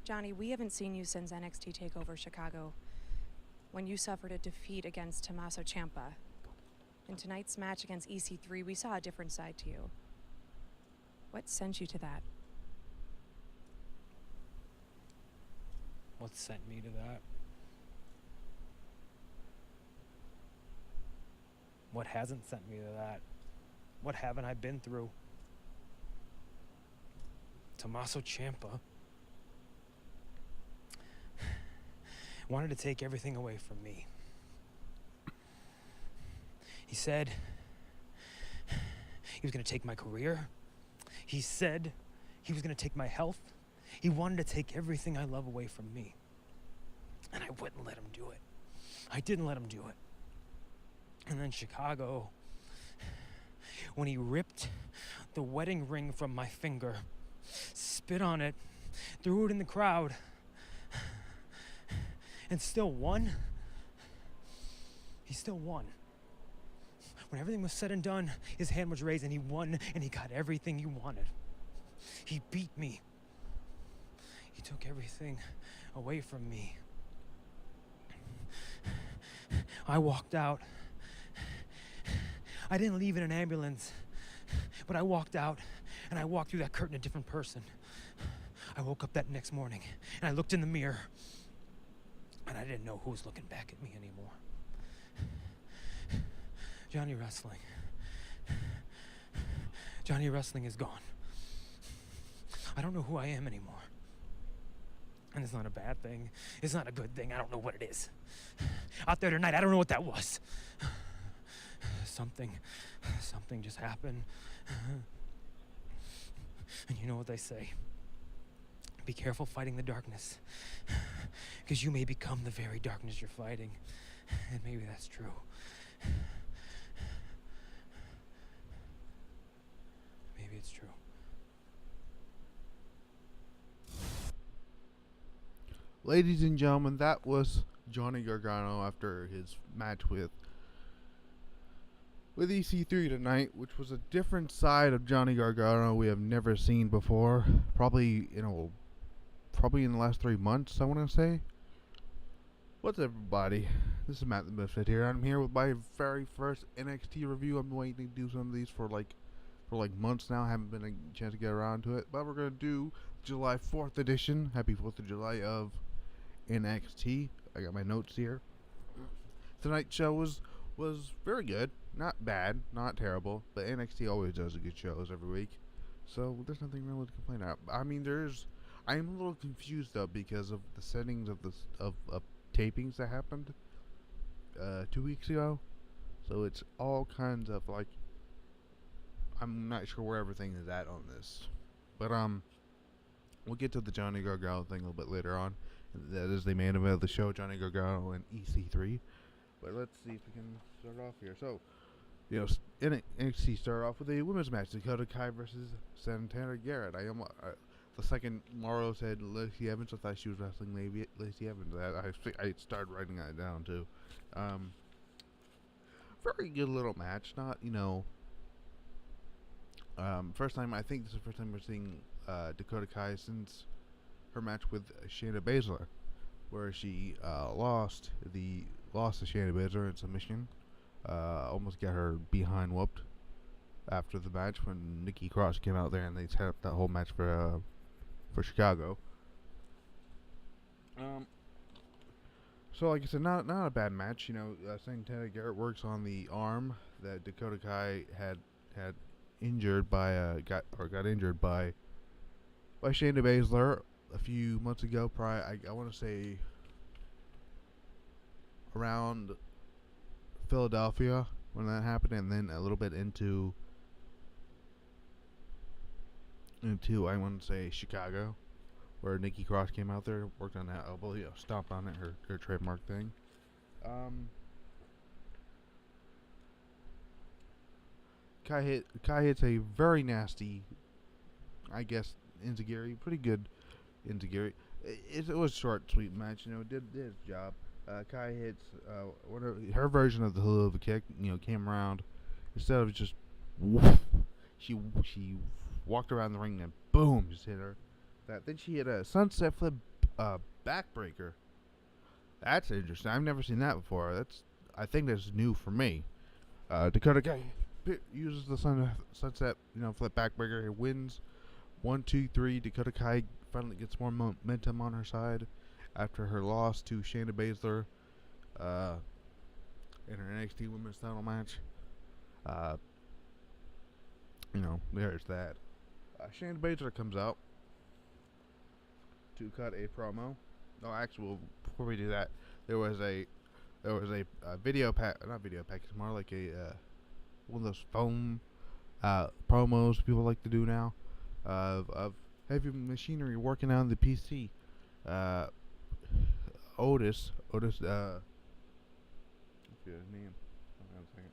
Johnny, we haven't seen you since NXT TakeOver Chicago, when you suffered a defeat against Tommaso Ciampa. In tonight's match against EC3, we saw a different side to you. What sent you to that? What sent me to that? What hasn't sent me to that? What haven't I been through? Tommaso Ciampa wanted to take everything away from me. He said he was going to take my career. He said he was going to take my health. He wanted to take everything I love away from me. And I wouldn't let him do it. I didn't let him do it. And then Chicago, when he ripped the wedding ring from my finger, spit on it, threw it in the crowd, and still won. He still won. When everything was said and done, his hand was raised and he won and he got everything he wanted. He beat me. He took everything away from me. I walked out. I didn't leave in an ambulance, but I walked out and I walked through that curtain a different person. I woke up that next morning and I looked in the mirror and I didn't know who was looking back at me anymore. Johnny Wrestling is gone. I don't know who I am anymore. And it's not a bad thing. It's not a good thing. I don't know what it is. Out there tonight, I don't know what that was. Something just happened. And you know what they say. Be careful fighting the darkness, because you may become the very darkness you're fighting. And maybe that's true. Maybe it's true. Ladies and gentlemen, that was Johnny Gargano after his match with EC3 tonight, which was a different side of Johnny Gargano we have never seen before. Probably in the last 3 months, I want to say. What's up, everybody? This is Matt the Misfit here. I'm here with my very first NXT review. I've been waiting to do some of these for months now. I haven't been a chance to get around to it, but we're gonna do July 4th edition. Happy 4th of July of NXT. I got my notes here. Tonight's show was very good. Not bad, not terrible, but NXT always does a good shows every week, so there's nothing really to complain about. I mean, I am a little confused though because of the settings of tapings that happened 2 weeks ago. So it's all kinds of like, I'm not sure where everything is at on this, but we'll get to the Johnny Gargano thing a little bit later on. That is the main event of the show, Johnny Gargano and EC3. But let's see if we can start off here. So, NXT started off with a women's match: Dakota Kai versus Santana Garrett. The second Morrow said Lacey Evans, I thought she was wrestling Lacey Evans. I started writing that down too. Very good little match. Not, first time, I think this is the first time we're seeing Dakota Kai since her match with Shayna Basler, where she lost to Shayna Basler in submission. Almost got her behind whooped after the match when Nikki Cross came out there and they set up that whole match for Chicago. So like I said, not a bad match. Santana Garrett works on the arm that Dakota Kai had injured by got injured by Shayna Basler a few months ago. I want to say around Philadelphia when that happened, and then a little bit into I want to say Chicago, where Nikki Cross came out there, worked on that elbow, stomped on it, her trademark thing. Kai hits a very nasty, I guess, enziguri, pretty good enziguri. It was a short, sweet match, did its job. Kai hits her version of the hula hoop kick, came around. Instead of just woof, she walked around the ring and boom, just hit her. Then she hit a sunset flip backbreaker. That's interesting. I've never seen that before. I think that's new for me. Dakota Kai uses the sunset, flip backbreaker. He wins 1, 2, 3. Dakota Kai finally gets more momentum on her side after her loss to Shayna Basler in her NXT Women's Title match. There's that. Shayna Basler comes out to cut a promo. No, actually, before we do that, there was a video pack, not video pack. It's more like a one of those foam promos people like to do now of heavy machinery working on the PC. Otis, what's his name? Hang on a second.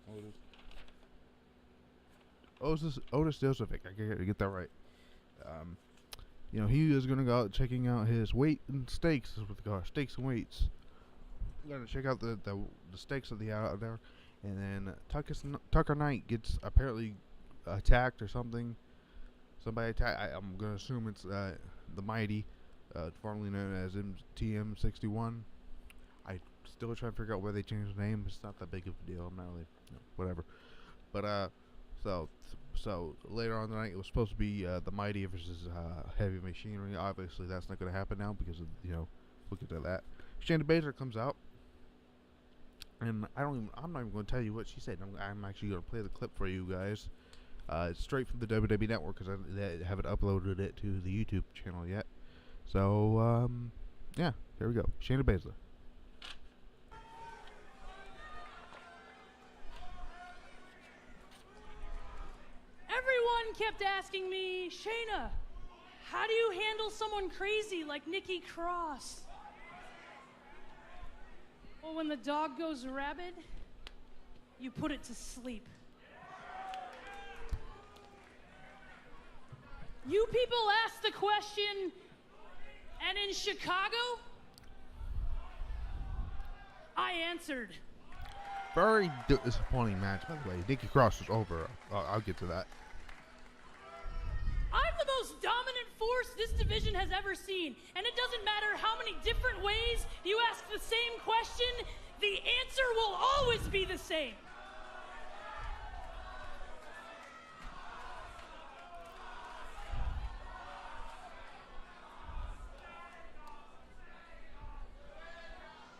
Otis Josephik. I gotta get that right. He is gonna go out checking out his weight and stakes. Is what they call it, stakes and weights. Gonna check out the stakes of the out there, and then Tucker Knight gets apparently attacked or something. Somebody attacked. I'm gonna assume it's the Mighty, formerly known as TM61. I still trying to figure out why they changed the name. It's not that big of a deal. I'm not really, whatever. But so later on the night, it was supposed to be the Mighty versus Heavy Machinery. Obviously, that's not going to happen now because of look at that. Shayna Basler comes out, and I'm not even going to tell you what she said. I'm actually going to play the clip for you guys. It's straight from the WWE Network because I haven't uploaded it to the YouTube channel yet. So yeah, here we go. Shayna Basler. Everyone kept asking me, Shayna, how do you handle someone crazy like Nikki Cross? Well, when the dog goes rabid, you put it to sleep. You people asked the question, and in Chicago, I answered. Very disappointing match, by the way. Nikki Cross was over. I'll get to that. I'm the most dominant force this division has ever seen, and it doesn't matter how many different ways you ask the same question, the answer will always be the same.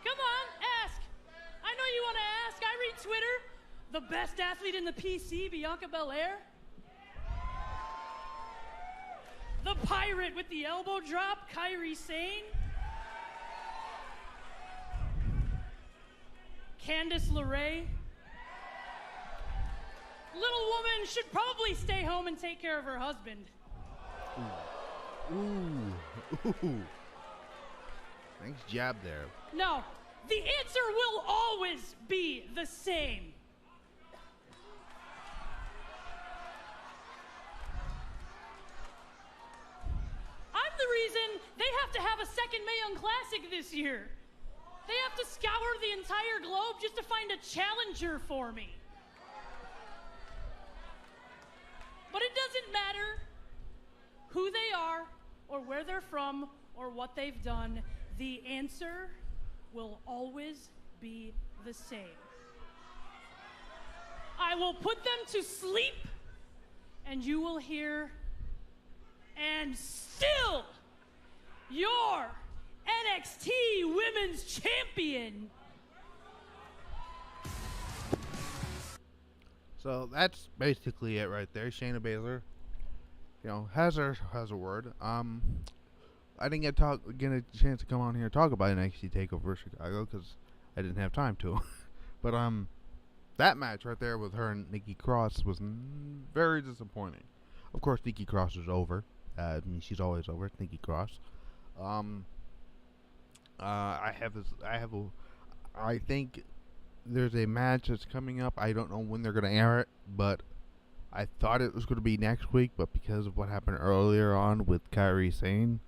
Come on, ask. I know you want to ask. I read Twitter. The best athlete in the PC, Bianca Belair. The pirate with the elbow drop, Kairi Sane. Candice LeRae. Little woman should probably stay home and take care of her husband. Ooh. Nice jab there. No, the answer will always be the same. I'm the reason they have to have a second Mae Young Classic this year. They have to scour the entire globe just to find a challenger for me. But it doesn't matter who they are, or where they're from, or what they've done. The answer will always be the same. I will put them to sleep, and you will hear, and still, your NXT Women's Champion. So that's basically it right there. Shayna Basler, has a word. I didn't get a chance to come on here and talk about NXT Takeover Chicago because I didn't have time to. But that match right there with her and Nikki Cross was very disappointing. Of course, Nikki Cross is over. She's always over. Nikki Cross. I think there's a match that's coming up. I don't know when they're going to air it, but I thought it was going to be next week, but because of what happened earlier on with Kairi Sane,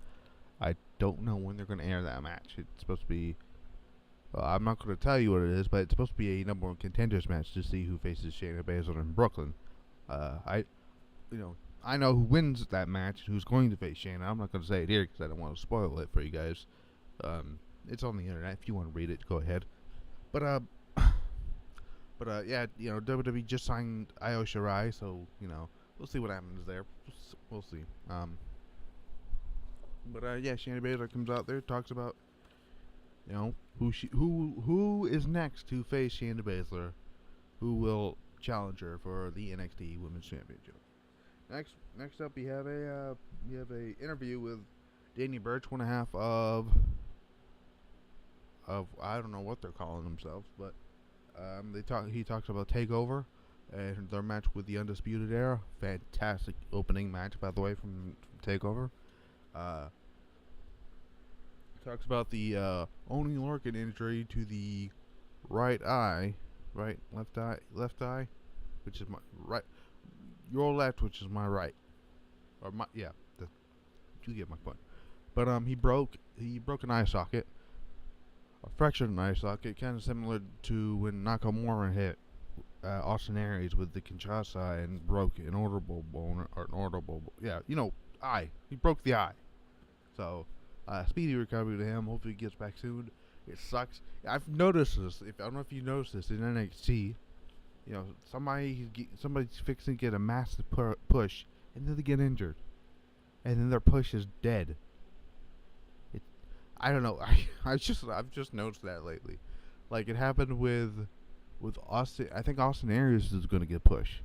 I don't know when they're going to air that match. It's supposed to be, I'm not going to tell you what it is, but it's supposed to be a number one contenders match to see who faces Shayna Basler in Brooklyn. I know who wins that match and who's going to face Shayna. I'm not going to say it here because I don't want to spoil it for you guys. It's on the internet. If you want to read it, go ahead. But yeah, WWE just signed Io Shirai, so we'll see what happens there. We'll see. Yeah, Shayna Basler comes out there, talks about who is next to face Shayna Basler, who will challenge her for the NXT Women's Championship. Next up, we have a interview with Danny Burch, one half of I don't know what they're calling themselves, but he talks about Takeover and their match with the Undisputed Era. Fantastic opening match, by the way, from Takeover. Talks about the Oni Lorcan injury to the left eye, which is my right, your left, which is my right, or my you get my point. But he broke an eye socket, a fractured an eye socket, kind of similar to when Nakamura hit Austin Aries with the Kinshasa and broke an orbital bone eye. He broke the eye, so. Speedy recovery to him. Hopefully he gets back soon. It sucks. I've noticed this. I don't know if you noticed this in NXT. Somebody's fixing to get a massive push, and then they get injured, and then their push is dead. I don't know. I've just noticed that lately. Like it happened with Austin. I think Austin Aries is going to get pushed,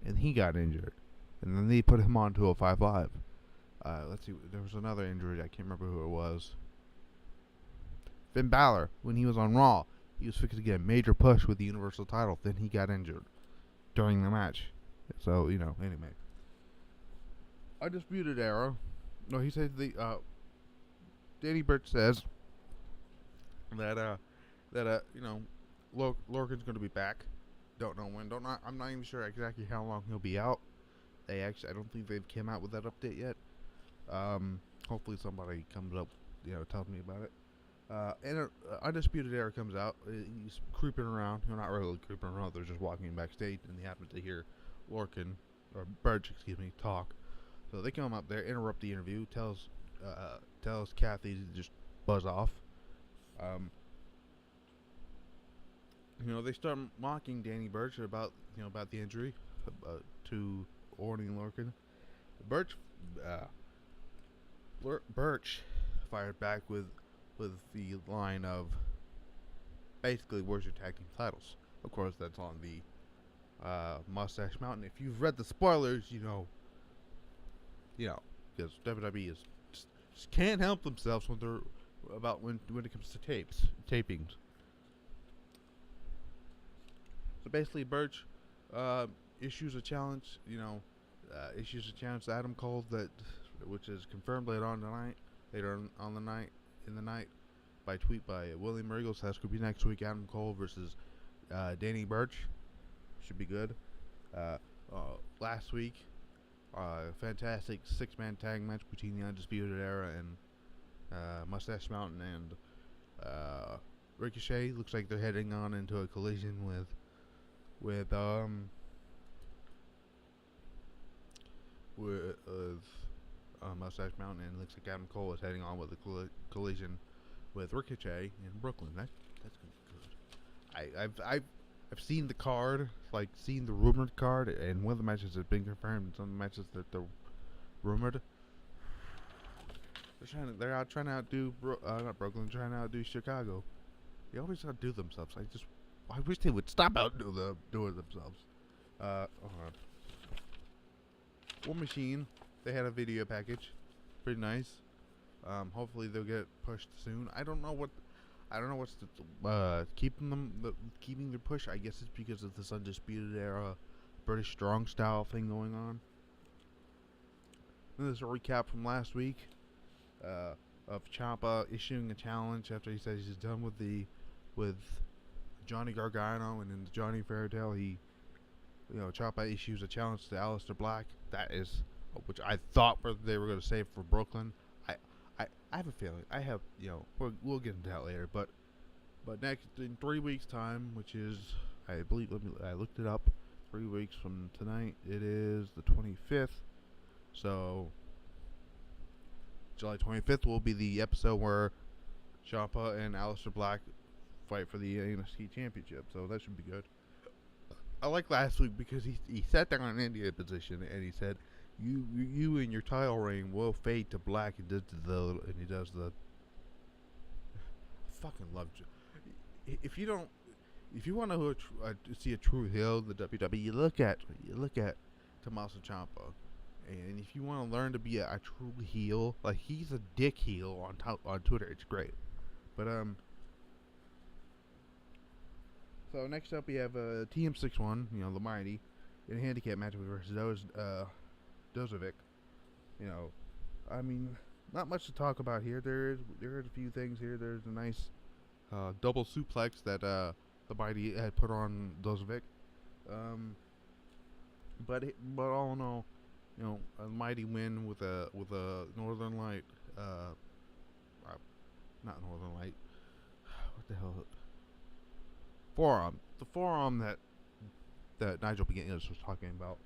and he got injured, and then they put him on 205 Live. Let's see, there was another injury, I can't remember who it was. Finn Balor, when he was on Raw, he was fixing to get a major push with the Universal title, then he got injured during the match. So, anyway. Undisputed Era. No, he said Danny Burch says that Lorcan's going to be back. Don't know when. I'm not even sure exactly how long he'll be out. I don't think they've came out with that update yet. Hopefully somebody comes up, tells me about it. And Undisputed Era comes out. He's creeping around. Not really creeping around. They're just walking backstage, and they happen to hear Burch, talk. So they come up there, interrupt the interview, tells Kathy to just buzz off. They start mocking Danny Burch about the injury to Oni Lorcan. Burch fired back with the line of basically, where's your tag team titles? Of course, that's on the Mustache Mountain. If you've read the spoilers, because WWE just can't help themselves when it comes to tapings. So basically, Burch issues a challenge. Issues a challenge to Adam Cole which is confirmed later in the night by tweet by William Regal. Says could be next week. Adam Cole versus Danny Burch. Should be good. Last week, fantastic 6-man tag match between the Undisputed Era and Mustache Mountain and Ricochet. Looks like they're heading on into a collision with Mustache Mountain, and it looks like Adam Cole is heading on with a collision with Ricochet in Brooklyn. That's gonna be good. I've seen the card, seen the rumored card, and one of the matches has been confirmed, and some of the matches that they're rumored. They're out trying to outdo not Brooklyn, trying to outdo Chicago. They always outdo themselves. I wish they would stop outdoing themselves. Hold on. War Machine. They had a video package, pretty nice. Hopefully they'll get pushed soon. I don't know what's keeping their push. I guess it's because of this Undisputed Era British Strong Style thing going on. And there's a recap from last week of Ciampa issuing a challenge after he says he's done with Johnny Gargano, and in the Johnny Fairytale Ciampa issues a challenge to Aleister Black. That is, which I thought they were going to save for Brooklyn. I have a feeling. We'll get into that later. But next, in 3 weeks' time, which is, I believe, I looked it up. 3 weeks from tonight, it is the 25th. So July 25th will be the episode where Ciampa and Aleister Black fight for the NXT Championship, so that should be good. I like last week because he sat there on an India position and he said, "You and your title reign will fade to black." He does the. I fucking love. If you want to see a true heel in the WWE, you look at Tommaso Ciampa, and if you want to learn to be a true heel, like he's a dick heel on Twitter, it's great. But so next up we have TM61, the Mighty, in a handicap match versus Dozovic. I mean, not much to talk about here. There's a few things here. There's a nice double suplex that the Mighty had put on Dozovic. But all in all, a Mighty win with a Northern Light, not Northern Light. What the hell? Forearm. The forearm that Nigel McGuinness was talking about.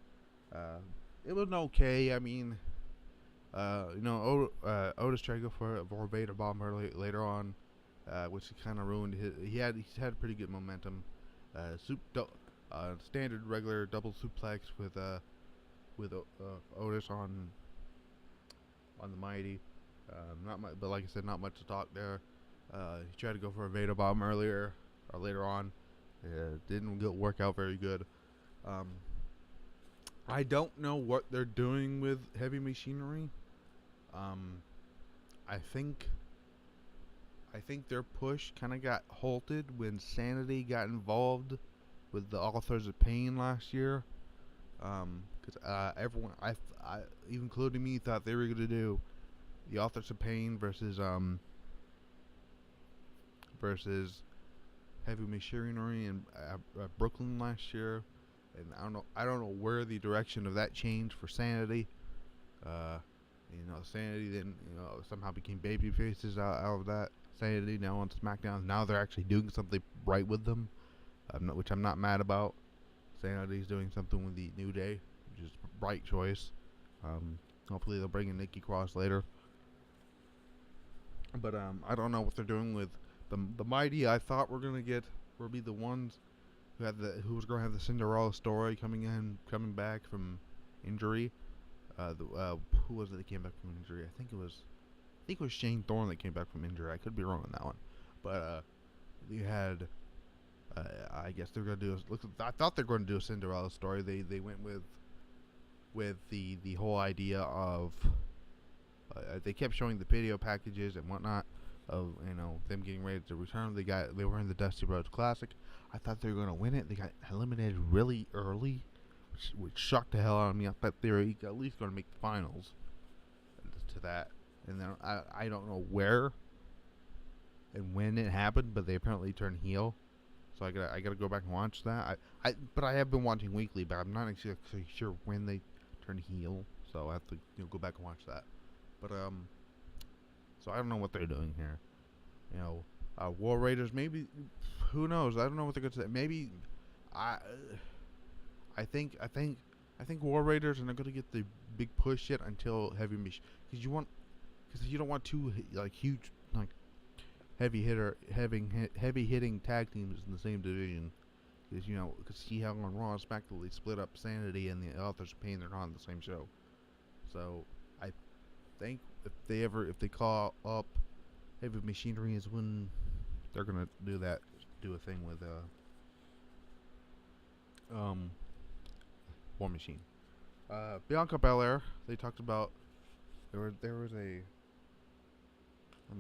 It was okay. I mean, Otis tried to go for a Vader bomb later on, which kind of ruined his. He's had pretty good momentum. Standard regular double suplex with Otis on the Mighty. Not much, but like I said, not much to talk there. He tried to go for a Vader bomb later on. Didn't work out very good. I don't know what they're doing with Heavy Machinery. I think their push kind of got halted when Sanity got involved with the Authors of Pain last year. Because everyone, I even including me, thought they were going to do the Authors of Pain versus Heavy Machinery in Brooklyn last year, and I don't know where the direction of that changed for Sanity. Sanity then somehow became baby faces out of that. Sanity now on SmackDown. Now they're actually doing something right with them, which I'm not mad about. Sanity's doing something with the New Day, which is the right choice. Hopefully they'll bring in Nikki Cross later. But I don't know what they're doing with the Mighty. I thought will be the ones who was going to have the Cinderella story coming back from injury. Who was it that came back from injury? I think it was Shane Thorne that came back from injury. I could be wrong on that one, but you had. I guess they're going to do. I thought they were going to do a Cinderella story. They went with the whole idea of. They kept showing the video packages and whatnot of them getting ready to return. They were in the Dusty Rhodes Classic. I thought they were going to win it. They got eliminated really early, which shocked the hell out of me. I thought they were at least going to make the finals. To that, and then I don't know where and when it happened, but they apparently turned heel. So I gotta go back and watch that. But I have been watching weekly, but I'm not exactly sure when they turned heel. So I have to go back and watch that. But so I don't know what they're doing here. War Raiders, maybe. Who knows? I don't know what they're gonna say. Maybe I think War Raiders are not gonna get the big push yet until Heavy Machine, because you don't want two huge heavy hitting tag teams in the same division. Because see how on Raw and SmackDown they split up Sanity and the Authors of Pain, they're not on the same show. So I think if they call up Heavy Machinery is when they're gonna do a thing with War Machine. Bianca Belair, they talked about there was a I'm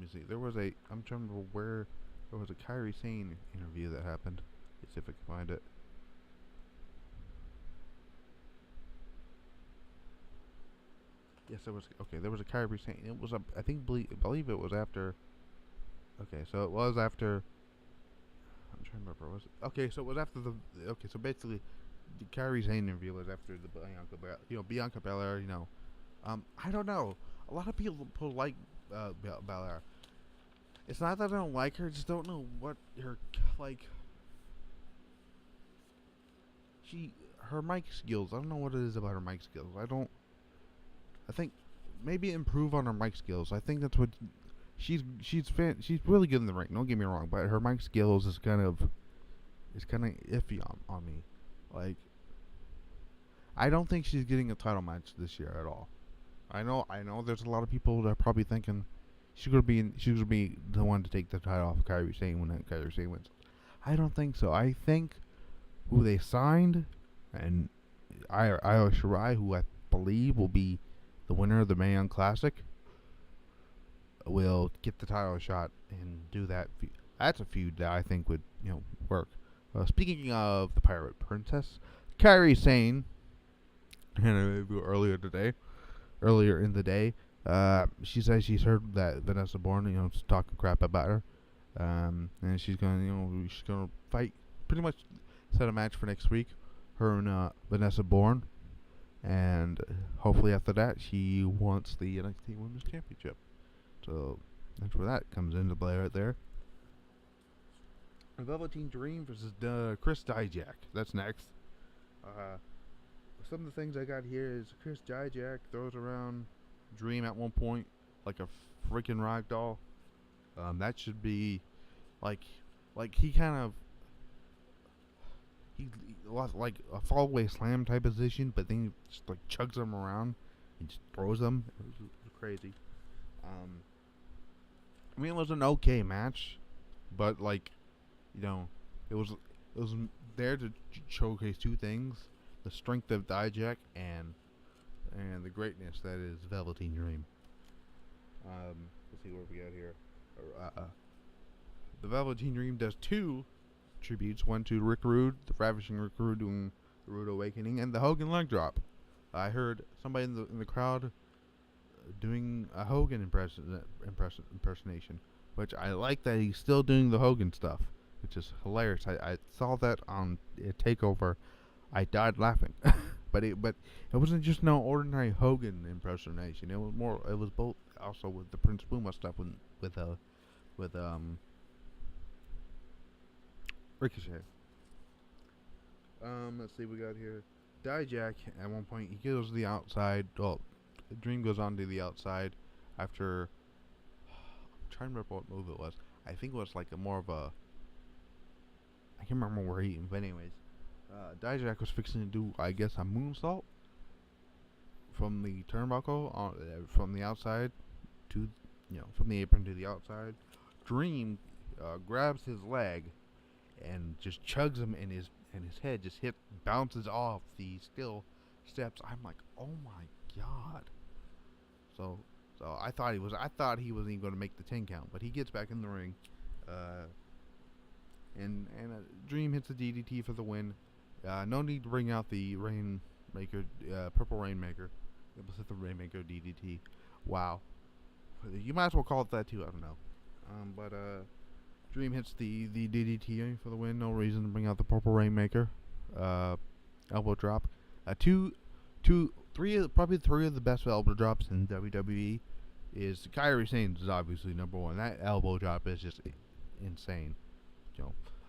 trying to remember where there was a Kairi Sane interview that happened. Let's see if I can find it. Yes, there was. Okay, there was a Kairi Sane. It was I believe it was after. Okay, so it was after. I'm trying to remember. So it was after the. Okay, so basically, the Kairi Sane interview was after the Bianca Belair. I don't know. A lot of people like Belair. It's not that I don't like her. I just don't know what her her mic skills. I don't know what it is about her mic skills. I think maybe improve on her mic skills. I think that's what she's really good in the ring. Don't get me wrong, but her mic skills is kind of iffy on me. Like, I don't think she's getting a title match this year at all. I know. There's a lot of people that are probably thinking she's gonna be the one to take the title off of Kairi Sane when Kairi Sane wins. I don't think so. I think who they signed, and Io Shirai, who I believe will be the winner of the Mae Young Classic, will get the title shot and do that. That's a feud that I think would work. Speaking of the Pirate Princess, Kairi Sane, in an interview earlier in the day, she says she's heard that Vanessa Bourne, is talking crap about her, and she's gonna fight, pretty much set a match for next week, her and Vanessa Bourne, and hopefully after that she wants the NXT Women's Championship. So that's where that comes into play right there. Velveteen Dream versus Chris Dijak. That's next. Some of the things I got here is Chris Dijak throws around Dream at one point like a freaking rag doll. That should be like he kind of lost like a fall away slam type position, but then he just like chugs them around and just throws them. It was crazy. I mean, it was an okay match, but it was there to showcase two things: the strength of Dijak and the greatness that is Velveteen Dream. Let's see what we got here. The Velveteen Dream does two tributes: one to Rick Rude, the Ravishing Rick Rude doing the Rude Awakening, and the Hogan leg drop. I heard somebody in the crowd doing a Hogan impersonation, which I like that he's still doing the Hogan stuff, which is hilarious. I saw that on a Takeover. I died laughing, but it wasn't just no ordinary Hogan impersonation. It was both also with the Prince Puma stuff with Ricochet. Let's see, we got here Dijak. At one point, he goes to the outside. Well, Dream goes on to the outside after. I'm trying to remember what move it was. I think it was like more of a. I can't remember where he. But anyways, Dijak was fixing to do, I guess, a moonsault from the turnbuckle from the outside to, from the apron to the outside. Dream grabs his leg and just chugs him, and his head just bounces off the steel steps. I'm like, oh my god. So I thought he wasn't even going to make the 10 count, but he gets back in the ring, and Dream hits the DDT for the win. No need to bring out the Rainmaker, Purple Rainmaker. It was the Rainmaker DDT. Wow, you might as well call it that too. I don't know, but Dream hits the DDT for the win. No reason to bring out the Purple Rainmaker. Elbow drop. Probably three of the best elbow drops in WWE. Is Kairi Sane's is obviously number one. That elbow drop is just insane.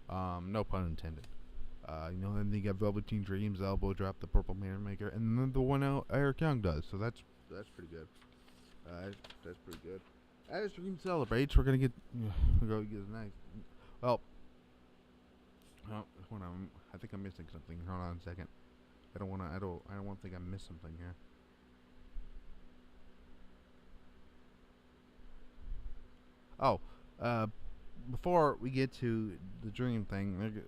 No pun intended. Then you got Velveteen Dream's elbow drop, the Purple Rainmaker, and then the one Eric Young does. So that's pretty good. That's pretty good. As Dream celebrates, we're gonna get next. Well, hold on. I think I'm missing something. Hold on a second. I don't want to think I missed something here. Oh, before we get to the Dream thing,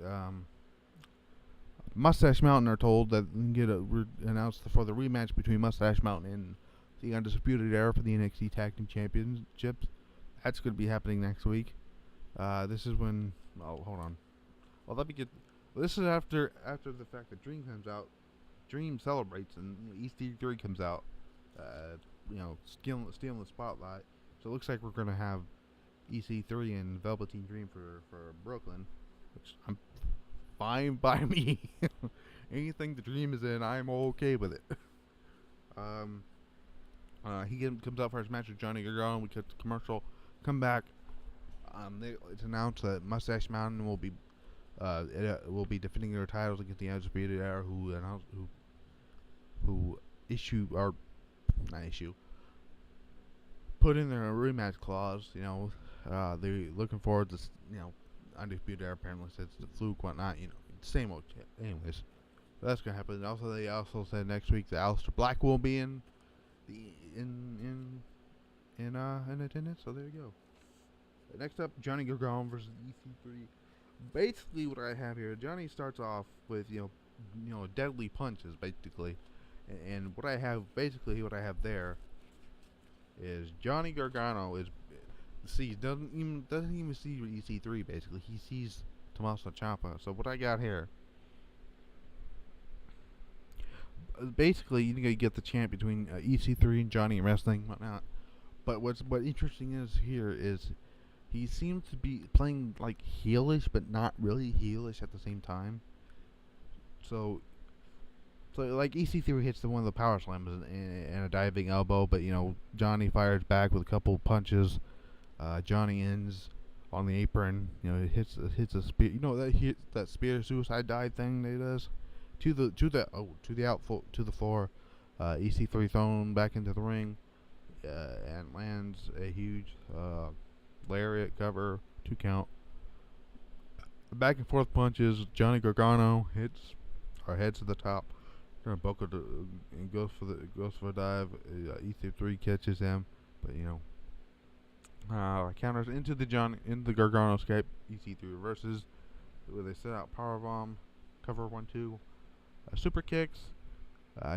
Mustache Mountain are told that we're announced for the rematch between Mustache Mountain and the Undisputed Era for the NXT Tag Team Championships. That's going to be happening next week. This is when. Oh, hold on. Well, let me get. This is after the fact that Dream comes out. Dream celebrates, and EC3 comes out. Stealing the spotlight. So it looks like we're going to have EC3 and Velveteen Dream for Brooklyn, which I'm fine by me. Anything the Dream is in, I'm okay with it. He comes out for his match with Johnny Gargano. We cut the commercial. Come back. It's announced that Mustache Mountain will be defending their titles against the Undisputed Era, put in their rematch clause. They're looking forward to Undisputed Era apparently says the fluke, whatnot. Same old shit. Anyways, that's gonna happen. Also, they also said next week that Aleister Black will be in attendance. So there you go. Next up, Johnny Gargano versus EC3. Basically, what I have here, Johnny starts off with deadly punches, basically, and what I have there is Johnny Gargano doesn't even see EC3. Basically, he sees Tommaso Ciampa. So what I got here, basically, you get the champ between EC3 and Johnny in wrestling, whatnot. But what interesting is here is he seems to be playing like heelish, but not really heelish at the same time. So like EC3 hits one of the power slams and a diving elbow, but Johnny fires back with a couple punches. Johnny ends on the apron. It hits a spear. That spear suicide dive thing that he does to the floor. EC3 thrown back into the ring and lands a huge lariat cover, 2 count. Back and forth punches. Johnny Gargano heads to the top. And goes for a dive. EC3 catches him, but counters into the Gargano escape. EC3 reverses, where they set out powerbomb, cover 1-2, super kicks,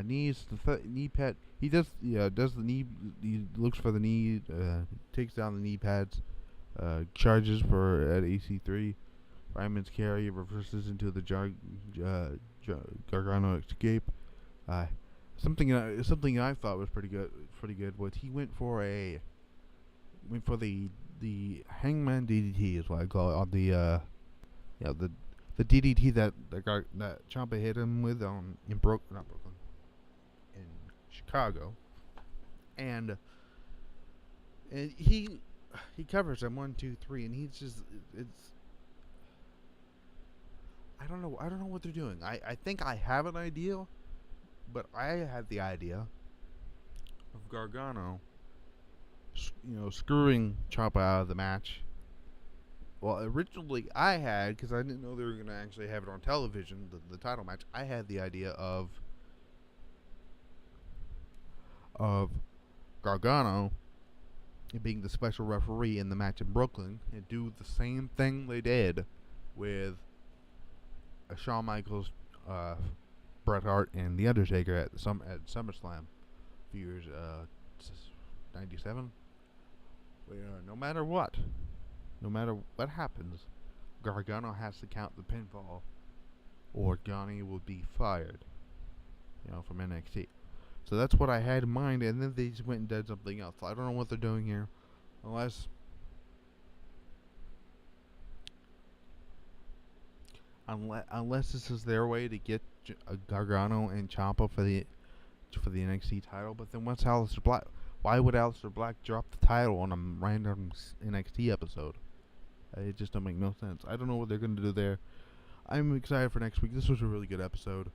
knees, knee pad. He does the knee. He looks for the knee, takes down the knee pads, charges at EC3. Ryman's carry reverses into the Gargano escape. Something I thought was pretty good was he went for the Hangman DDT is what I call it, on the DDT that Ciampa hit him with in Chicago, and he covers him 1, 2, 3, and he's just I don't know what they're doing. I think I have an idea, but I had the idea of Gargano screwing Ciampa out of the match. Well, originally I had, because I didn't know they were going to actually have it on television, the title match, I had the idea of Gargano being the special referee in the match in Brooklyn and do the same thing they did with Shawn Michaels, Bret Hart, and The Undertaker at SummerSlam a few years, 97. No matter what happens, Gargano has to count the pinfall, or Johnny will be fired, from NXT. So that's what I had in mind, and then they just went and did something else. I don't know what they're doing here, unless this is their way to get Gargano and Ciampa for the NXT title. But then why would Aleister Black drop the title on a random NXT episode? It just don't make no sense. I don't know what they're going to do there. I'm excited for next week. This was a really good episode.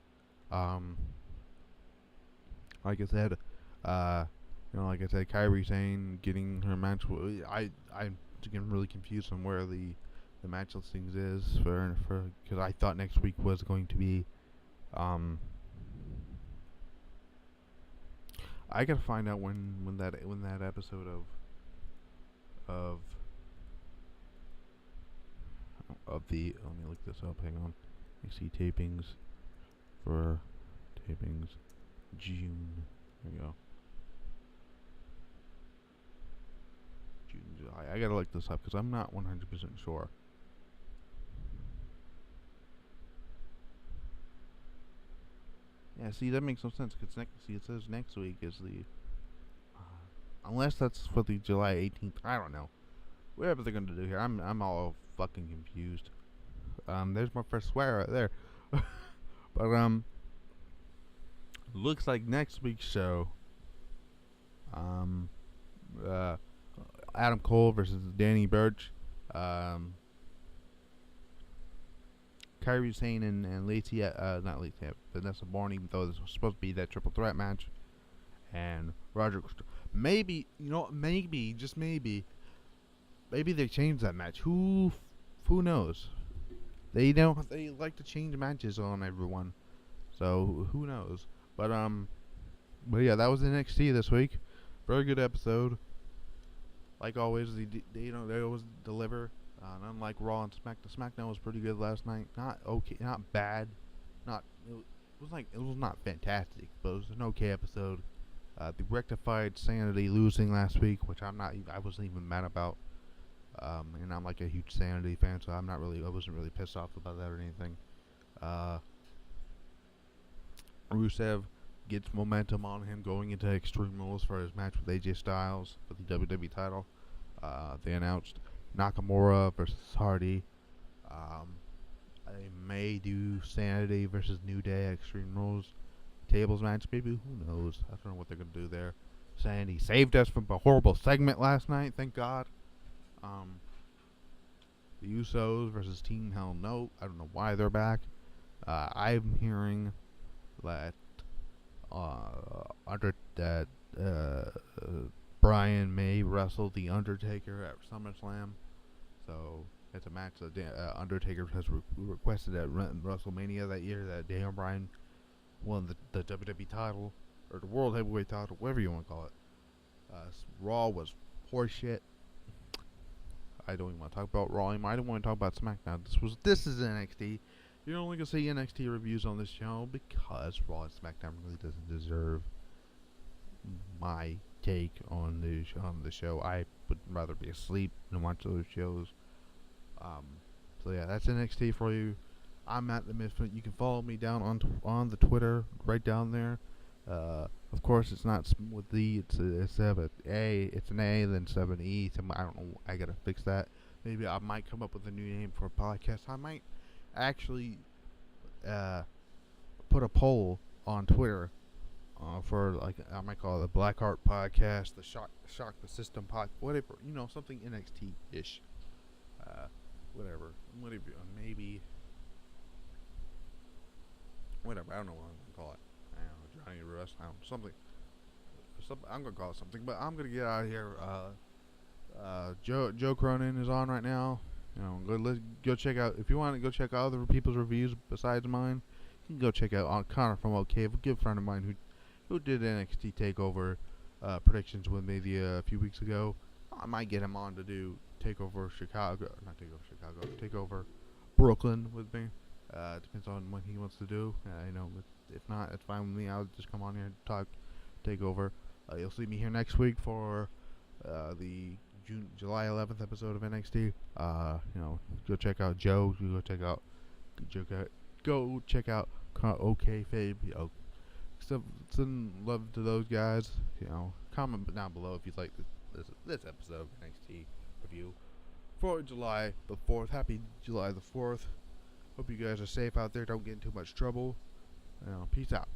Like I said, Kairi Sane getting her match. I'm getting really confused on where the match listings is for because I thought next week was going to be. I gotta find out when that episode of the, let me look this up. Hang on. You see tapings June. There we go. June, July. I gotta look this up because I'm not 100% sure. Yeah, see, that makes no sense because it says next week is the unless that's for the July 18th. I don't know. Whatever they're gonna do here, I'm all fucking confused. There's my first swear right there. But looks like next week's show, Adam Cole versus Danny Burch, Kairi Sane and Lacey, not Lacey, Vanessa Bourne, even though this was supposed to be that triple threat match, and Maybe, just maybe they changed that match. Who knows? They like to change matches on everyone, so who knows? But yeah, that was NXT this week. Very good episode. Like always, they always deliver. Unlike Raw and SmackDown was pretty good last night. Not okay, not bad, it was not fantastic, but it was an okay episode. The rectified Sanity losing last week, which I wasn't even mad about. And I'm like a huge Sanity fan, so I wasn't really pissed off about that or anything. Rusev gets momentum on him going into Extreme Rules for his match with AJ Styles for the WWE title. They announced Nakamura versus Hardy. They may do Sanity versus New Day at Extreme Rules tables match, maybe. Who knows? I don't know what they're gonna do there. Sanity saved us from a horrible segment last night, thank God. The Usos versus Team Hell No. I don't know why they're back. I'm hearing that Brian may wrestle the Undertaker at SummerSlam, so it's a match that Undertaker has requested at WrestleMania that year. That Daniel Bryan won the WWE title or the World Heavyweight title, whatever you want to call it. Raw was horseshit. I don't even want to talk about Raw anymore. I don't want to talk about SmackDown. This is NXT. You're only gonna see NXT reviews on this channel because Raw and SmackDown really doesn't deserve my take on the show. I would rather be asleep than watch those shows. So yeah, that's NXT for you. I'm at the Misfit. You can follow me down on the Twitter right down there. Of course, it's not with the it's an A, then 7E. I don't know. I gotta fix that. Maybe I might come up with a new name for a podcast. I might actually put a poll on Twitter for I might call it the Blackheart Podcast, the Shock the System Pod, whatever, something NXT ish. Whatever, maybe whatever. I don't know what I'm gonna call it. I don't know, Johnny Russ. I don't know, something. I'm gonna call it something, but I'm gonna get out of here. Joe Cronin is on right now. Go check out, if you want to go check out other people's reviews besides mine. You can go check out Connor from OK, a good friend of mine who did NXT Takeover predictions with me a few weeks ago. I might get him on to do Takeover Brooklyn with me. Depends on what he wants to do. If not, it's fine with me. I'll just come on here and talk Takeover. You'll see me here next week for the July 11th episode of NXT. Go check out Joe. Go check out OK Fabe. Send love to those guys. Comment down below if you'd like this episode of NXT review for July the 4th. Happy July the 4th. Hope you guys are safe out there. Don't get in too much trouble. Peace out.